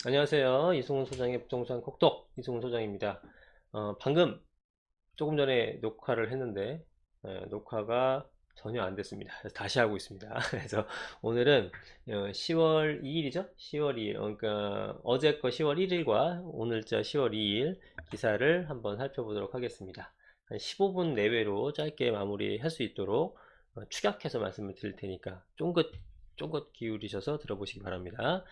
안녕하세요. 이승훈 소장의 부동산 콕톡 이승훈 소장입니다. 방금 조금 전에 녹화를 했는데 녹화가 전혀 안 됐습니다. 그래서 다시 하고 있습니다. 그래서 오늘은 10월 2일이죠? 10월 2일 그러니까 어제 거 10월 1일과 오늘자 10월 2일 기사를 한번 살펴보도록 하겠습니다. 한 15분 내외로 짧게 마무리할 수 있도록 축약해서 말씀을 드릴 테니까 쫑긋 기울이셔서 들어보시기 바랍니다.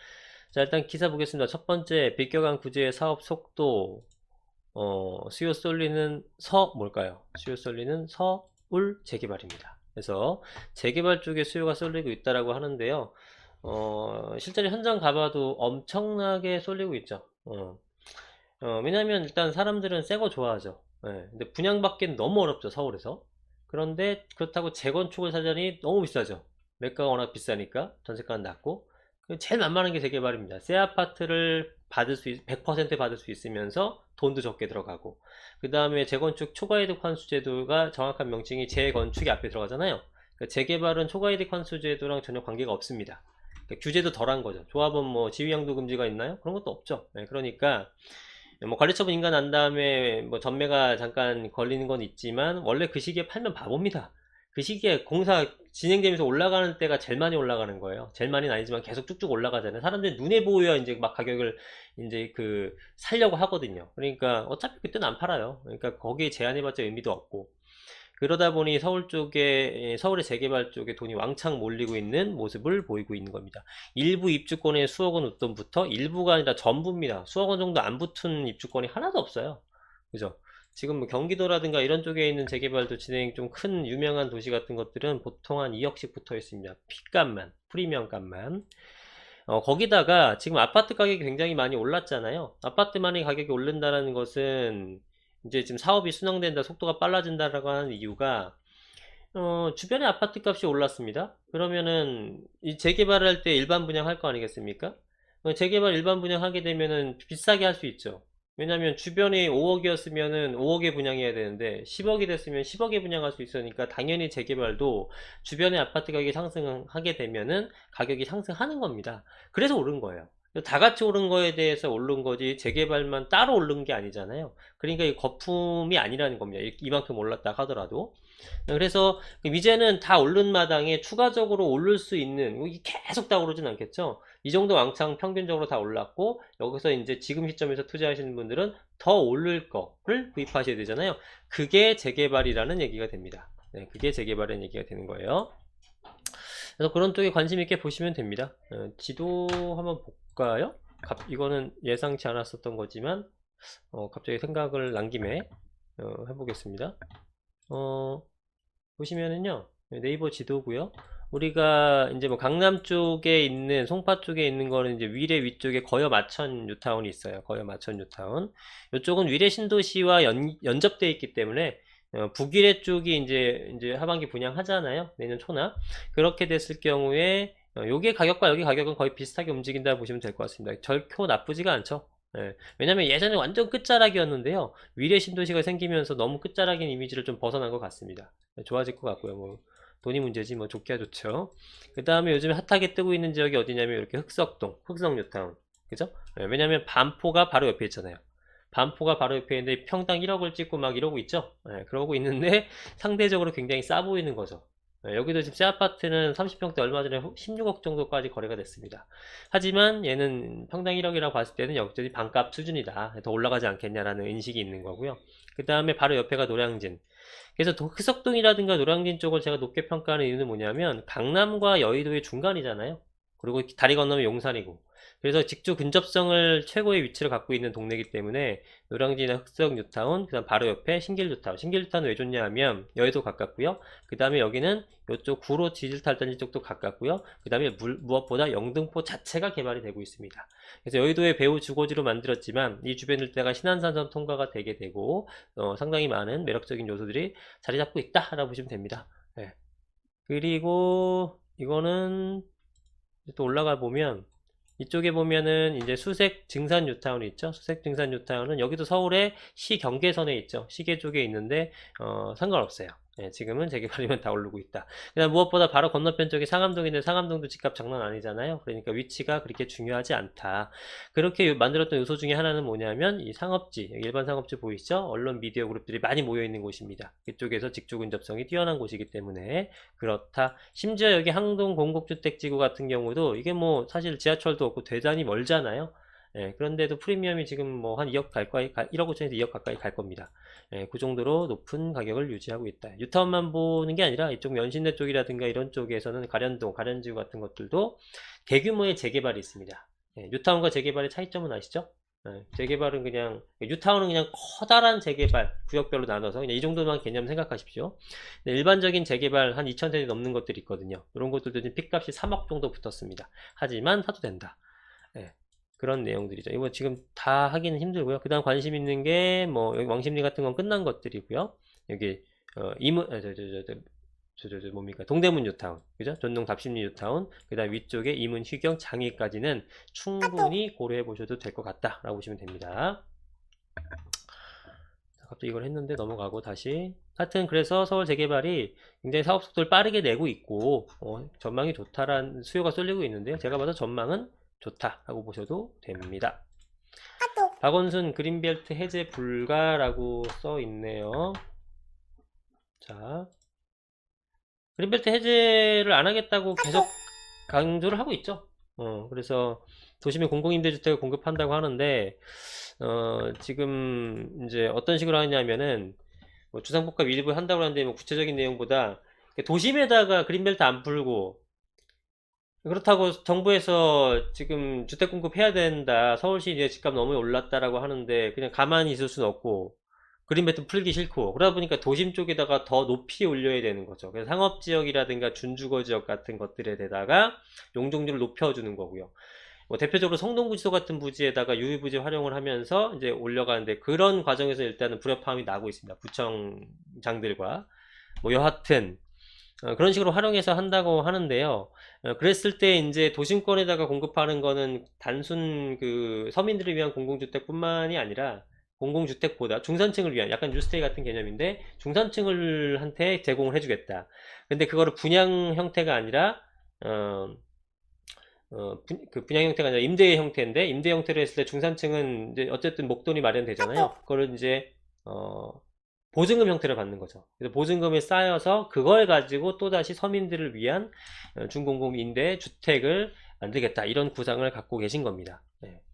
자, 일단 기사 보겠습니다. 첫 번째, 비껴간 구제의 사업 속도, 수요 쏠리는 뭘까요? 수요 쏠리는 서울 재개발입니다. 그래서 재개발 쪽에 수요가 쏠리고 있다라고 하는데요. 실제로 현장 가봐도 엄청나게 쏠리고 있죠. 왜냐면 일단 사람들은 새 거 좋아하죠. 예, 근데 분양받기는 너무 어렵죠, 서울에서. 그런데 그렇다고 재건축을 사자니 너무 비싸죠. 매가가 워낙 비싸니까 전세가는 낮고. 제일 만만한 게 재개발입니다. 새 아파트를 100% 받을 수 있으면서 돈도 적게 들어가고, 그 다음에 재건축 초과이득 환수 제도가 정확한 명칭이 재건축이 앞에 들어가잖아요. 그러니까 재개발은 초과이득 환수 제도랑 전혀 관계가 없습니다. 그러니까 규제도 덜한 거죠. 조합은 뭐 지위양도 금지가 있나요? 그런 것도 없죠. 네, 그러니까 뭐 관리처분 인가 난 다음에 뭐 전매가 잠깐 걸리는 건 있지만 원래 그 시기에 팔면 바보입니다. 그 시기에 공사 진행되면서 올라가는 때가 제일 많이 올라가는 거예요. 제일 많이는 아니지만 계속 쭉쭉 올라가잖아요. 사람들이 눈에 보여야 이제 막 가격을 이제 살려고 하거든요. 그러니까 어차피 그때는 안 팔아요. 그러니까 거기에 제한해봤자 의미도 없고. 그러다 보니 서울의 재개발 쪽에 돈이 왕창 몰리고 있는 모습을 보이고 있는 겁니다. 일부 입주권에 수억 원 웃돈부터 일부가 아니라 전부입니다. 수억 원 정도 안 붙은 입주권이 하나도 없어요. 그죠? 지금 뭐 경기도라든가 이런 쪽에 있는 재개발도 진행 좀 큰 유명한 도시 같은 것들은 보통 한 2억씩 붙어 있습니다. 피값만, 프리미엄 값만. 거기다가 지금 아파트 가격이 굉장히 많이 올랐잖아요. 아파트만의 가격이 오른다는 것은 이제 지금 사업이 순항된다, 속도가 빨라진다라고 하는 이유가 주변에 아파트 값이 올랐습니다. 그러면은 이 재개발할 때 일반 분양할 거 아니겠습니까? 재개발 일반 분양하게 되면은 비싸게 할 수 있죠. 왜냐면 주변에 5억이었으면은 5억에 분양해야 되는데 10억이 됐으면 10억에 분양할 수 있으니까 당연히 재개발도 주변에 아파트 가격이 상승하게 되면은 가격이 상승하는 겁니다. 그래서 오른 거예요. 다 같이 오른 거에 대해서 오른 거지 재개발만 따로 오른 게 아니잖아요. 그러니까 이 거품이 아니라는 겁니다. 이만큼 올랐다 하더라도. 그래서 이제는 다 오른 마당에 추가적으로 오를 수 있는, 이게 계속 다 오르진 않겠죠. 이 정도 왕창 평균적으로 다 올랐고 여기서 이제 지금 시점에서 투자하시는 분들은 더 오를 거를 구입하셔야 되잖아요. 그게 재개발이라는 얘기가 됩니다. 네, 그게 재개발이라는 얘기가 되는 거예요. 그래서 그런 쪽에 관심 있게 보시면 됩니다. 지도 한번 볼까요? 이거는 예상치 않았었던 거지만 갑자기 생각을 난 김에 해보겠습니다. 보시면은요, 네이버 지도고요. 우리가 이제 뭐 강남 쪽에 있는 송파 쪽에 있는 거는 이제 위례 위쪽에 거여 마천 뉴타운이 있어요. 거여 마천 뉴타운. 이쪽은 위례 신도시와 연접되어 있기 때문에 북위례 쪽이 이제 하반기 분양하잖아요. 내년 초나. 그렇게 됐을 경우에 요게 가격과 여기 가격은 거의 비슷하게 움직인다 보시면 될 것 같습니다. 결코 나쁘지가 않죠. 예. 왜냐면 예전에 완전 끝자락이었는데요. 위례 신도시가 생기면서 너무 끝자락인 이미지를 좀 벗어난 것 같습니다. 좋아질 것 같고요. 뭐 돈이 문제지 뭐 좋기야 좋죠. 그 다음에 요즘에 핫하게 뜨고 있는 지역이 어디냐면 이렇게 흑석동, 흑석뉴타운, 그죠? 왜냐면 반포가 바로 옆에 있잖아요. 반포가 바로 옆에 있는데 평당 1억을 찍고 막 이러고 있죠. 그러고 있는데 상대적으로 굉장히 싸 보이는 거죠. 여기도 지금 새 아파트는 30평대 얼마 전에 16억 정도까지 거래가 됐습니다. 하지만 얘는 평당 1억이라고 봤을 때는 여기저기 반값 수준이다. 더 올라가지 않겠냐라는 인식이 있는 거고요. 그 다음에 바로 옆에가 노량진. 그래서 흑석동이라든가 노량진 쪽을 제가 높게 평가하는 이유는 뭐냐면 강남과 여의도의 중간이잖아요. 그리고 다리 건너면 용산이고. 그래서 직주 근접성을 최고의 위치를 갖고 있는 동네이기 때문에 노량진이나 흑석 뉴타운, 그 다음 바로 옆에 신길 뉴타운. 신길 뉴타운 왜 좋냐 하면 여의도 가깝고요. 그 다음에 여기는 이쪽 구로 지질탈단지 쪽도 가깝고요. 그 다음에 무엇보다 영등포 자체가 개발이 되고 있습니다. 그래서 여의도의 배후 주거지로 만들었지만 이 주변 일대가 신안산점 통과가 되게 되고 상당히 많은 매력적인 요소들이 자리 잡고 있다라고 보시면 됩니다. 네. 그리고 이거는 또 올라가 보면 이쪽에 보면은 이제 수색 증산 뉴타운이 있죠. 수색 증산 뉴타운은 여기도 서울의 시 경계선에 있죠. 시계 쪽에 있는데 상관없어요. 지금은 재개발이면 다 오르고 있다. 그다음 무엇보다 바로 건너편 쪽이 상암동인데 상암동도 집값 장난 아니잖아요. 그러니까 위치가 그렇게 중요하지 않다. 그렇게 만들었던 요소 중에 하나는 뭐냐면 이 상업지, 일반 상업지 보이시죠? 언론 미디어 그룹들이 많이 모여 있는 곳입니다. 그쪽에서 직주 근접성이 뛰어난 곳이기 때문에 그렇다. 심지어 여기 항동 공급주택지구 같은 경우도 이게 뭐 사실 지하철도 없고 대단히 멀잖아요. 그런데도 프리미엄이 지금 뭐 한 2억 가까이, 1억 5천에서 2억 가까이 갈 겁니다. 그 정도로 높은 가격을 유지하고 있다. 뉴타운만 보는 게 아니라 이쪽 연신내 쪽이라든가 이런 쪽에서는 가련동, 가련지구 같은 것들도 대규모의 재개발이 있습니다. 뉴타운과 재개발의 차이점은 아시죠? 재개발은 그냥 뉴타운은 그냥 커다란 재개발 구역별로 나눠서 그냥 이 정도만 개념 생각하십시오. 일반적인 재개발 한 2,000세대 넘는 것들이 있거든요. 이런 것들도 지금 핏값이 3억 정도 붙었습니다. 하지만 사도 된다. 그런 내용들이죠. 이거 지금 다 하기는 힘들고요. 그 다음 관심 있는 게 뭐 여기 왕십리 같은 건 끝난 것들이고요. 여기 이문 뭡니까 동대문 뉴타운, 그죠? 전동 답심리 뉴타운, 그 다음 위쪽에 이문 휴경 장위까지는 충분히 고려해 보셔도 될 것 같다라고 보시면 됩니다. 갑자기 이걸 했는데 넘어가고 다시. 하여튼 그래서 서울 재개발이 굉장히 사업 속도를 빠르게 내고 있고 전망이 좋다란 수요가 쏠리고 있는데요. 제가 봐서 전망은 좋다라고 보셔도 됩니다. 박원순 그린벨트 해제 불가라고 써 있네요. 자, 그린벨트 해제를 안 하겠다고 계속 강조를 하고 있죠. 그래서 도심에 공공임대주택을 공급한다고 하는데 지금 이제 어떤 식으로 하냐면은 뭐 주상복합 일부 한다고 하는데 뭐 구체적인 내용보다 도심에다가 그린벨트 안 풀고 그렇다고 정부에서 지금 주택 공급해야 된다. 서울시 이제 집값 너무 올랐다라고 하는데 그냥 가만히 있을 수는 없고 그린벨트 풀기 싫고 그러다 보니까 도심 쪽에다가 더 높이 올려야 되는 거죠. 그래서 상업지역이라든가 준주거지역 같은 것들에 대다가 용적률을 높여주는 거고요. 뭐 대표적으로 성동구치소 같은 부지에다가 유의부지 활용을 하면서 이제 올려가는데 그런 과정에서 일단은 불협화음이 나고 있습니다. 구청장들과 뭐 여하튼 그런 식으로 활용해서 한다고 하는데요. 그랬을 때 이제 도심권에다가 공급하는 거는 단순 그 서민들을 위한 공공주택뿐만이 아니라 공공주택보다 중산층을 위한 약간 뉴스테이 같은 개념인데 중산층을 한테 제공을 해주겠다. 근데 그거를 분양 형태가 아니라 그 분양 형태가 아니라 임대 형태인데 임대 형태로 했을 때 중산층은 이제 어쨌든 목돈이 마련되잖아요. 그거를 이제 보증금 형태를 받는 거죠. 그래서 보증금이 쌓여서 그걸 가지고 또다시 서민들을 위한 중공공 임대 주택을 만들겠다 이런 구상을 갖고 계신 겁니다.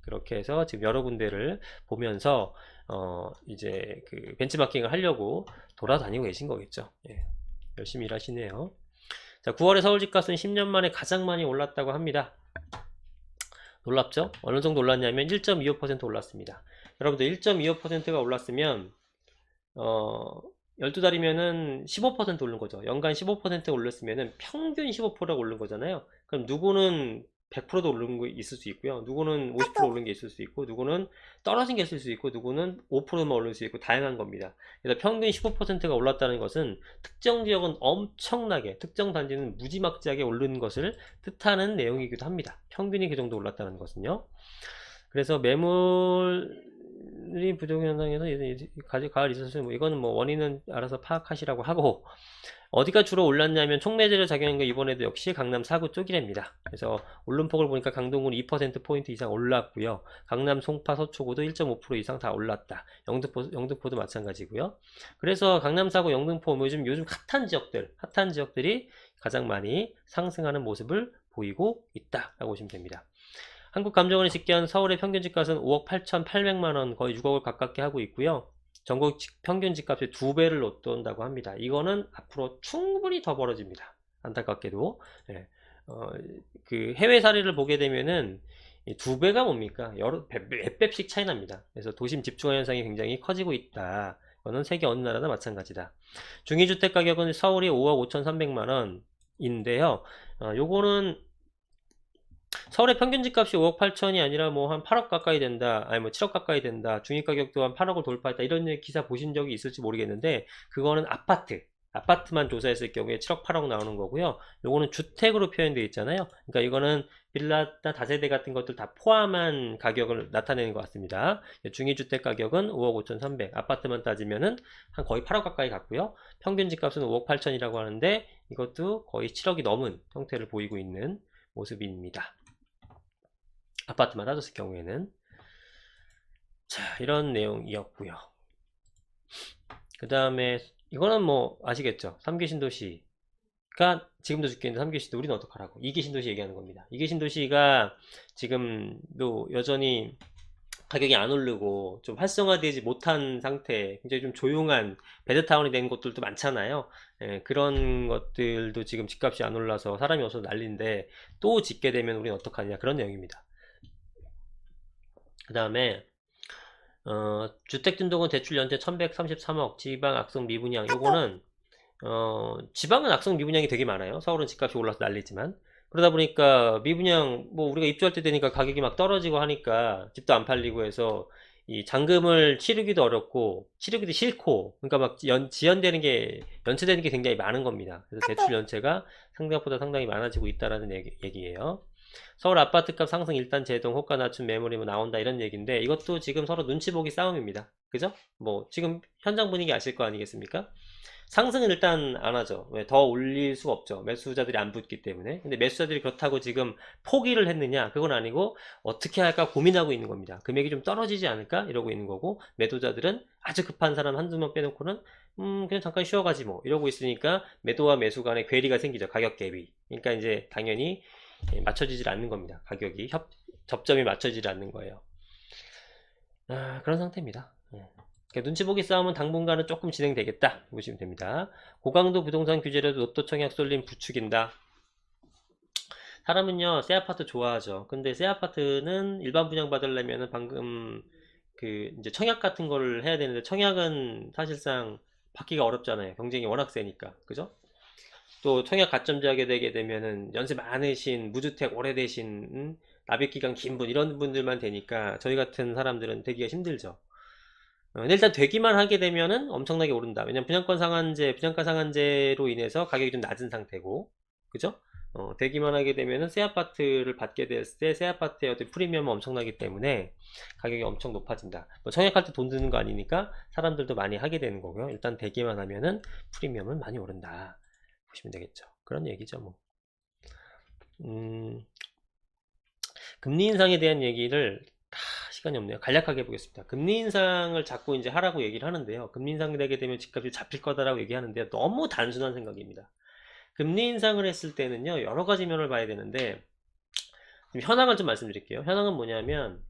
그렇게 해서 지금 여러 군데를 보면서 이제 그 벤치마킹을 하려고 돌아다니고 계신 거겠죠. 열심히 일하시네요. 자, 9월에 서울 집값은 10년 만에 가장 많이 올랐다고 합니다. 놀랍죠? 어느 정도 올랐냐면 1.25% 올랐습니다. 여러분들 1.25%가 올랐으면 12달이면은 15% 오른 거죠. 연간 15% 올렸으면은 평균 15%가 오른 거잖아요. 그럼 누구는 100%도 오른 거 있을 수 있고요. 누구는 50% 오른 게 있을 수 있고, 누구는 떨어진 게 있을 수 있고, 누구는 5%만 오를 수 있고, 다양한 겁니다. 그래서 평균 15%가 올랐다는 것은 특정 지역은 엄청나게, 특정 단지는 무지막지하게 오른 것을 뜻하는 내용이기도 합니다. 평균이 그 정도 올랐다는 것은요. 그래서 매물이 부족 현상에서 가을 있었으면 뭐 이거는 뭐 원인은 알아서 파악하시라고 하고 어디가 주로 올랐냐면 총매제를 작용한 거 이번에도 역시 강남 4구 쪽이랍니다. 그래서 오름폭을 보니까 강동구는 2%포인트 이상 올랐고요. 강남 송파 서초구도 1.5% 이상 다 올랐다. 영등포도 마찬가지고요. 그래서 강남 4구 영등포 요즘 핫한 지역들이 가장 많이 상승하는 모습을 보이고 있다라고 보시면 됩니다. 한국감정원이 집계한 서울의 평균 집값은 5억 8,800만원 거의 6억을 가깝게 하고 있고요. 전국 평균 집값의 2배를 놓돈다고 합니다. 이거는 앞으로 충분히 더 벌어집니다. 안타깝게도. 그 해외 사례를 보게 되면은 2배가 뭡니까? 몇 배씩 차이 납니다. 그래서 도심 집중화 현상이 굉장히 커지고 있다. 이거는 세계 어느 나라나 마찬가지다. 중위주택 가격은 서울이 5억 5,300만원인데요. 요거는 서울의 평균 집값이 5억 8천이 아니라 뭐 한 8억 가까이 된다, 아니 뭐 7억 가까이 된다, 중위 가격도 한 8억을 돌파했다, 이런 기사 보신 적이 있을지 모르겠는데, 그거는 아파트만 조사했을 경우에 7억 8억 나오는 거고요. 요거는 주택으로 표현되어 있잖아요. 그러니까 이거는 빌라나 다세대 같은 것들 다 포함한 가격을 나타내는 것 같습니다. 중위주택 가격은 5억 5,300, 아파트만 따지면은 한 거의 8억 가까이 갔고요. 평균 집값은 5억 8천이라고 하는데 이것도 거의 7억이 넘은 형태를 보이고 있는 모습입니다. 아파트만 따졌을 경우에는. 자, 이런 내용이었고요. 그 다음에 이거는 뭐 아시겠죠? 3기 신도시 가 지금도 죽게 있는데 3기 신도 우리는 어떡하라고. 2기 신도시 얘기하는 겁니다. 2기 신도시가 지금도 여전히 가격이 안 오르고 좀 활성화되지 못한 상태, 굉장히 좀 조용한 베드타운이 된 곳들도 많잖아요. 예, 그런 것들도 지금 집값이 안 올라서 사람이 없어서 난리인데 또 짓게 되면 우리는 어떡하냐, 그런 내용입니다. 그 다음에 주택등록은 대출 연체 1133억, 지방 악성 미분양. 요거는 지방은 악성 미분양이 되게 많아요. 서울은 집값이 올라서 난리지만. 그러다 보니까 미분양, 뭐 우리가 입주할 때 되니까 가격이 막 떨어지고 하니까 집도 안 팔리고 해서 이 잔금을 치르기도 어렵고 치르기도 싫고, 그러니까 막 지연되는 게, 연체되는 게 굉장히 많은 겁니다. 그래서 대출 연체가 생각보다 상당히 많아지고 있다라는 얘기예요. 서울 아파트값 상승 일단 제동, 호가 낮춤 매물이 뭐 나온다, 이런 얘기인데 이것도 지금 서로 눈치 보기 싸움입니다. 그죠? 뭐 지금 현장 분위기 아실 거 아니겠습니까? 상승은 일단 안 하죠. 왜? 더 올릴 수가 없죠. 매수자들이 안 붙기 때문에. 근데 매수자들이 그렇다고 지금 포기를 했느냐? 그건 아니고 어떻게 할까 고민하고 있는 겁니다. 금액이 좀 떨어지지 않을까? 이러고 있는 거고, 매도자들은 아주 급한 사람 한두 명 빼놓고는 그냥 잠깐 쉬어가지 뭐 이러고 있으니까 매도와 매수 간에 괴리가 생기죠. 가격 갭이. 그러니까 이제 당연히 맞춰지질 않는 겁니다. 가격이 접점이 맞춰지질 않는 거예요. 그런 상태입니다. 눈치 보기 싸움은 당분간은 조금 진행되겠다 보시면 됩니다. 고강도 부동산 규제라도 로또 청약 쏠림 부추긴다. 사람은요 새 아파트 좋아하죠. 근데 새 아파트는 일반 분양 받으려면 방금 그 이제 청약 같은 거를 해야 되는데, 청약은 사실상 받기가 어렵잖아요. 경쟁이 워낙 세니까. 그죠? 또 청약 가점제하게 되게 되면은 연세 많으신, 무주택 오래되신, 납입기간 긴 분, 이런 분들만 되니까 저희 같은 사람들은 되기가 힘들죠. 근데 일단 되기만 하게 되면은 엄청나게 오른다. 왜냐면 분양가 상한제로 인해서 가격이 좀 낮은 상태고, 그죠? 되기만 하게 되면은 새 아파트를 받게 됐을 때 새 아파트의 어떤 프리미엄은 엄청나기 때문에 가격이 엄청 높아진다. 뭐 청약할 때 돈 드는 거 아니니까 사람들도 많이 하게 되는 거고요. 일단 되기만 하면은 프리미엄은 많이 오른다 보시면 되겠죠. 그런 얘기죠, 뭐. 금리 인상에 대한 얘기를 시간이 없네요. 간략하게 해보겠습니다. 금리 인상을 자꾸 이제 하라고 얘기를 하는데요. 금리 인상 되게 되면 집값이 잡힐 거다라고 얘기하는데요. 너무 단순한 생각입니다. 금리 인상을 했을 때는요, 여러 가지 면을 봐야 되는데, 현황을 좀 말씀드릴게요. 현황은 뭐냐면,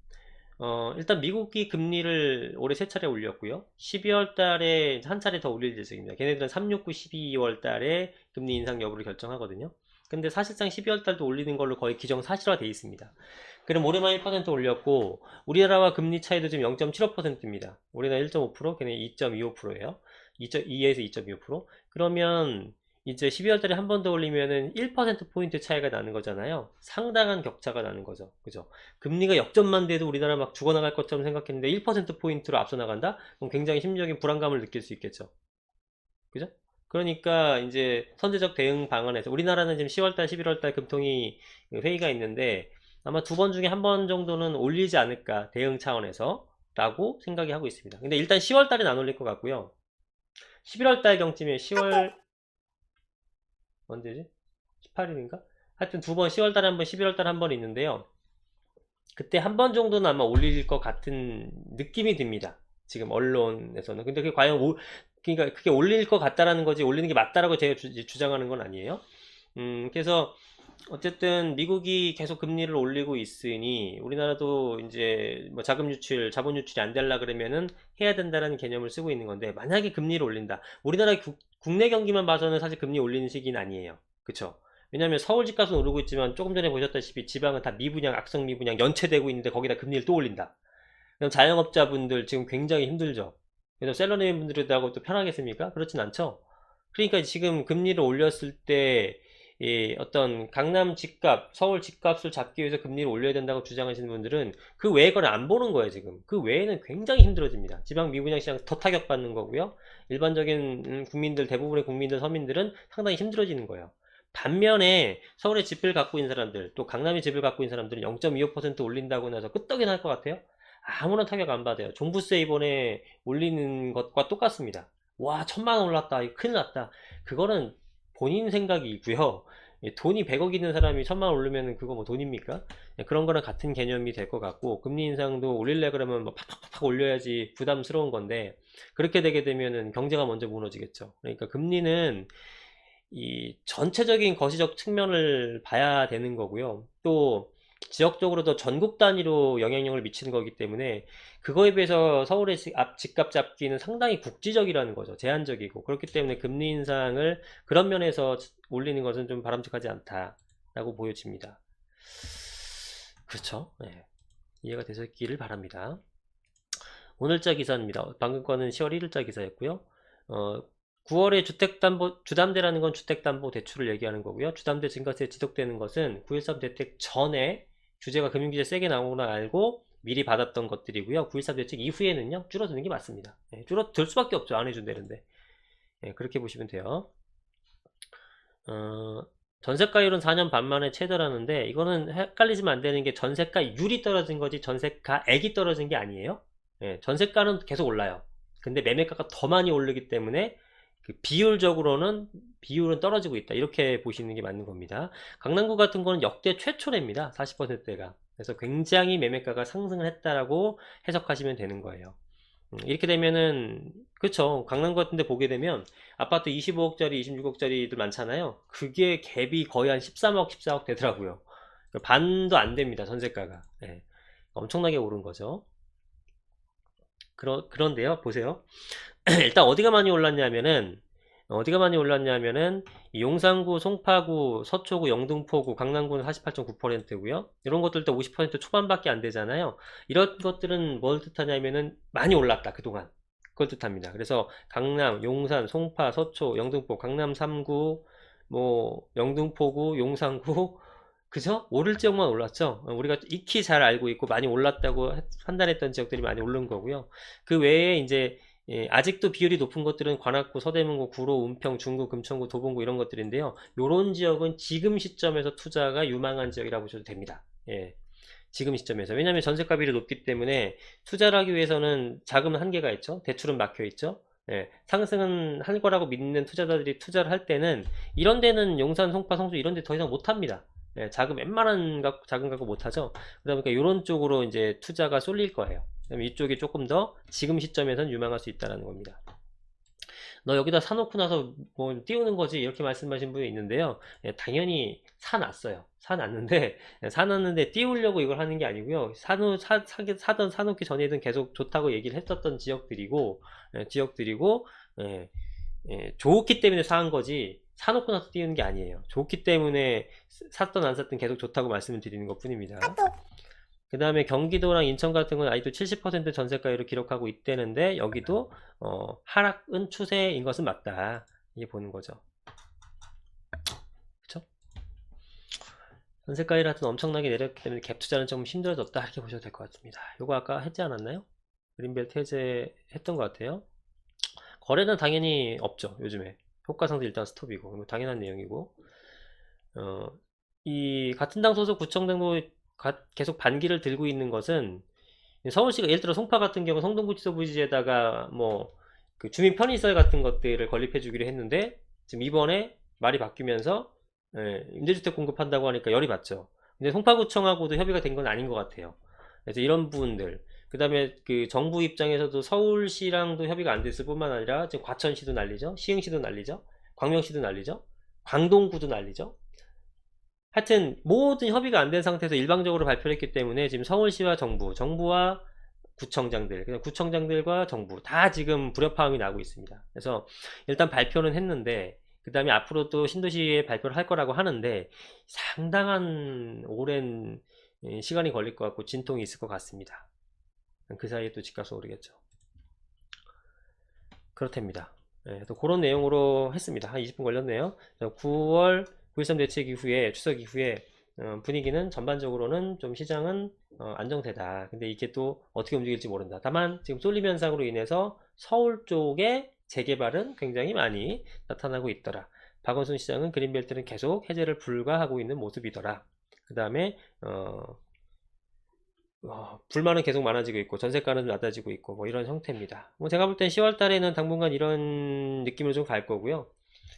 일단 미국이 금리를 올해 3차례 올렸고요. 12월 달에 한 차례 더 올릴 예정입니다. 걔네들은 3, 6, 9, 12월 달에 금리 인상 여부를 결정하거든요. 근데 사실상 12월 달도 올리는 걸로 거의 기정사실화 되어 있습니다. 그럼 올해만 1% 올렸고, 우리나라와 금리 차이도 지금 0.75%입니다. 우리나라 1.5%, 걔네 2.25%예요. 2에서 2.25%. 그러면 이제 12월 달에 한 번 더 올리면은 1%포인트 차이가 나는 거잖아요. 상당한 격차가 나는 거죠. 그죠? 금리가 역전만 돼도 우리나라 막 죽어나갈 것처럼 생각했는데 1%포인트로 앞서 나간다? 그럼 굉장히 심리적인 불안감을 느낄 수 있겠죠. 그죠? 그러니까 이제 선제적 대응 방안에서 우리나라는 지금 10월달, 11월달 금통위 회의가 있는데 아마 2번 중에 1번 정도는 올리지 않을까, 대응 차원에서 라고 생각이 하고 있습니다. 근데 일단 10월달은 안 올릴 것 같고요. 11월달 경쯤에 10월 언제지? 18일인가? 하여튼 2번, 10월달에 한 번, 11월달에 한 번 있는데요. 그때 한 번 정도는 아마 올릴 것 같은 느낌이 듭니다. 지금 언론에서는. 근데 그게 과연 그러니까 그게 올릴 것 같다라는 거지, 올리는 게 맞다라고 제가 주장하는 건 아니에요. 그래서 어쨌든 미국이 계속 금리를 올리고 있으니 우리나라도 이제 뭐 자본 유출이 안 되려 그러면은 해야 된다는 개념을 쓰고 있는 건데, 만약에 금리를 올린다. 우리나라 국내 경기만 봐서는 사실 금리 올리는 시기는 아니에요. 그쵸? 왜냐면 서울 집값은 오르고 있지만 조금 전에 보셨다시피 지방은 다 미분양, 악성 미분양 연체되고 있는데 거기다 금리를 또 올린다. 그럼 자영업자분들 지금 굉장히 힘들죠. 그래서 셀러리맨 분들이라고 또 편하겠습니까? 그렇진 않죠. 그러니까 지금 금리를 올렸을 때 어떤 강남 집값, 서울 집값을 잡기 위해서 금리를 올려야 된다고 주장하시는 분들은 그 외의 걸 안 보는 거예요, 지금. 그 외에는 굉장히 힘들어집니다. 지방 미분양 시장 더 타격받는 거고요. 일반적인 국민들, 대부분의 국민들, 서민들은 상당히 힘들어지는 거예요. 반면에 서울에 집을 갖고 있는 사람들, 또 강남에 집을 갖고 있는 사람들은 0.25% 올린다고 나서 끄떡이 날 것 같아요? 아무런 타격 안 받아요. 종부세 이번에 올리는 것과 똑같습니다. 와, 1,000만 원 올랐다. 이거 큰일 났다. 그거는 본인 생각이고요. 돈이 100억 있는 사람이 1,000만 원 오르면 그거 뭐 돈입니까? 그런 거랑 같은 개념이 될 것 같고, 금리 인상도 올릴래 그러면 뭐 팍팍팍 올려야지 부담스러운 건데, 그렇게 되게 되면은 경제가 먼저 무너지겠죠. 그러니까 금리는 이 전체적인 거시적 측면을 봐야 되는 거고요. 또 지역적으로도 전국 단위로 영향력을 미치는 거기 때문에 그거에 비해서 서울의 집값 잡기는 상당히 국지적이라는 거죠. 제한적이고. 그렇기 때문에 금리 인상을 그런 면에서 올리는 것은 좀 바람직하지 않다라고 보여집니다. 그렇죠. 네. 이해가 되셨기를 바랍니다. 오늘자 기사입니다. 방금 거는 10월 1일자 기사였고요. 9월에 주담대라는 건 주택담보대출을 얘기하는 거고요. 주담대 증가세 지속되는 것은 9.13 대책 전에 규제가 금융규제 세게 나오나 알고 미리 받았던 것들이고요. 9.13 대책 이후에는요, 줄어드는 게 맞습니다. 줄어들 수밖에 없죠. 안 해준다는데. 그렇게 보시면 돼요. 전세가율은 4년 반 만에 최저라는데, 이거는 헷갈리시면 안 되는 게 전세가율이 떨어진 거지 전세가액이 떨어진 게 아니에요. 전세가는 계속 올라요. 근데 매매가가 더 많이 오르기 때문에 그 비율은 떨어지고 있다. 이렇게 보시는 게 맞는 겁니다. 강남구 같은 거는 역대 최초랍니다. 40%대가. 그래서 굉장히 매매가가 상승을 했다라고 해석하시면 되는 거예요. 이렇게 되면은, 그쵸, 강남 같은 데 보게 되면 아파트 25억짜리 26억짜리들 많잖아요. 그게 갭이 거의 한 13억 14억 되더라고요. 반도 안 됩니다, 전세가가. 엄청나게 오른 거죠. 그런데요, 보세요. 일단 어디가 많이 올랐냐면은 용산구, 송파구, 서초구, 영등포구, 강남구는 48.9%고요. 이런 것들도 50% 초반밖에 안 되잖아요. 이런 것들은 뭘 뜻하냐면은 많이 올랐다 그동안. 그걸 뜻합니다. 그래서 강남, 용산, 송파, 서초, 영등포, 강남 3구, 뭐 영등포구, 용산구 그죠? 오를 지역만 올랐죠. 우리가 익히 잘 알고 있고 많이 올랐다고 판단했던 지역들이 많이 오른 거고요. 그 외에 이제 아직도 비율이 높은 것들은 관악구, 서대문구, 구로, 은평, 중구, 금천구, 도봉구 이런 것들인데요. 요런 지역은 지금 시점에서 투자가 유망한 지역이라고 보셔도 됩니다. 지금 시점에서. 왜냐하면 전세가 비율이 높기 때문에 투자를 하기 위해서는 자금은 한계가 있죠. 대출은 막혀 있죠. 상승은 할 거라고 믿는 투자자들이 투자를 할 때는 이런 데는 용산, 송파, 성수 이런 데 더 이상 못 합니다. 자금 웬만한 자금 갖고 못 하죠. 그러다 보니까 이런 쪽으로 이제 투자가 쏠릴 거예요. 그럼 이쪽이 조금 더 지금 시점에선 유망할 수 있다는 겁니다. 너 여기다 사놓고 나서 뭐 띄우는 거지 이렇게 말씀하신 분이 있는데요. 당연히 사놨어요. 사놨는데 사놨는데 띄우려고 이걸 하는 게 아니고요. 사던 사놓기 전에든 계속 좋다고 얘기를 했었던 지역들이고 좋기 때문에 사는 거지 사놓고 나서 띄우는 게 아니에요. 좋기 때문에 샀던 안 샀던 계속 좋다고 말씀을 드리는 것 뿐입니다. 그 다음에 경기도랑 인천 같은 건 아직도 70% 전세가율을 기록하고 있다는데 여기도 하락은 추세인 것은 맞다. 이게 보는 거죠. 그쵸? 전세가율 하여튼 엄청나게 내렸기 때문에 갭 투자는 좀 힘들어졌다. 이렇게 보셔도 될 것 같습니다. 요거 아까 했지 않았나요? 그린벨트 해제했던 것 같아요. 거래는 당연히 없죠. 요즘에. 효과상도 일단 스톱이고 당연한 내용이고 이 같은 당 소속 구청 등도 계속 반기를 들고 있는 것은 서울시가 예를 들어 송파 같은 경우 성동구치소 부지에다가 뭐 그 주민 편의시설 같은 것들을 건립해 주기로 했는데 지금 이번에 말이 바뀌면서 임대주택 공급한다고 하니까 열이 받죠. 근데 송파구청하고도 협의가 된 건 아닌 것 같아요. 그래서 이런 부분들 그 다음에 그 정부 입장에서도 서울시랑도 협의가 안 됐을 뿐만 아니라 지금 과천시도 난리죠. 시흥시도 난리죠. 광명시도 난리죠. 광동구도 난리죠. 하여튼 모든 협의가 안 된 상태에서 일방적으로 발표를 했기 때문에 지금 서울시와 정부와 구청장들, 그냥 구청장들과 정부 다 지금 불협화음이 나고 있습니다. 그래서 일단 발표는 했는데 그 다음에 앞으로 또 신도시에 발표를 할 거라고 하는데 상당한 오랜 시간이 걸릴 것 같고 진통이 있을 것 같습니다. 그 사이에 또 집값은 오르겠죠. 그렇답니다. 또 그런 내용으로 했습니다. 한 20분 걸렸네요. 9월 9.13 대책 이후에 추석 이후에 분위기는 전반적으로는 좀 시장은 안정세다. 근데 이게 또 어떻게 움직일지 모른다. 다만 지금 쏠림 현상으로 인해서 서울 쪽의 재개발은 굉장히 많이 나타나고 있더라. 박원순 시장은 그린벨트는 계속 해제를 불가하고 있는 모습이더라. 그 다음에 불만은 계속 많아지고 있고 전세가는 낮아지고 있고 뭐 이런 형태입니다. 뭐 제가 볼 땐 10월 달에는 당분간 이런 느낌으로 좀 갈 거고요.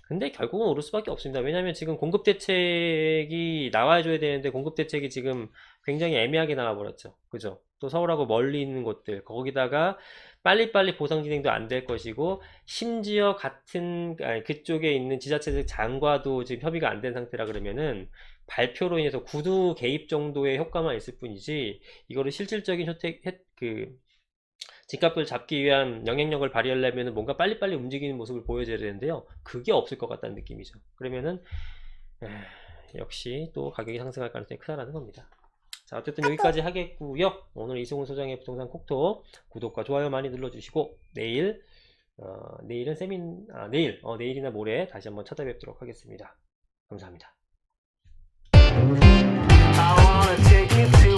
근데 결국은 오를 수밖에 없습니다. 왜냐하면 지금 공급 대책이 나와줘야 되는데 공급 대책이 지금 굉장히 애매하게 나와버렸죠. 그죠? 또 서울하고 멀리 있는 곳들 거기다가 빨리빨리 보상 진행도 안 될 것이고 심지어 그쪽에 있는 지자체들 장과도 지금 협의가 안 된 상태라 그러면은 발표로 인해서 구두 개입 정도의 효과만 있을 뿐이지 이거를 실질적인 집값을 잡기 위한 영향력을 발휘하려면 뭔가 빨리빨리 움직이는 모습을 보여줘야 되는데요. 그게 없을 것 같다는 느낌이죠. 그러면은 역시 또 가격이 상승할 가능성이 크다라는 겁니다. 자, 어쨌든 여기까지 하겠고요. 오늘 이승훈 소장의 부동산 콕톡 구독과 좋아요 많이 눌러주시고 내일은 내일이나 모레 다시 한번 찾아뵙도록 하겠습니다. 감사합니다. I wanna take you to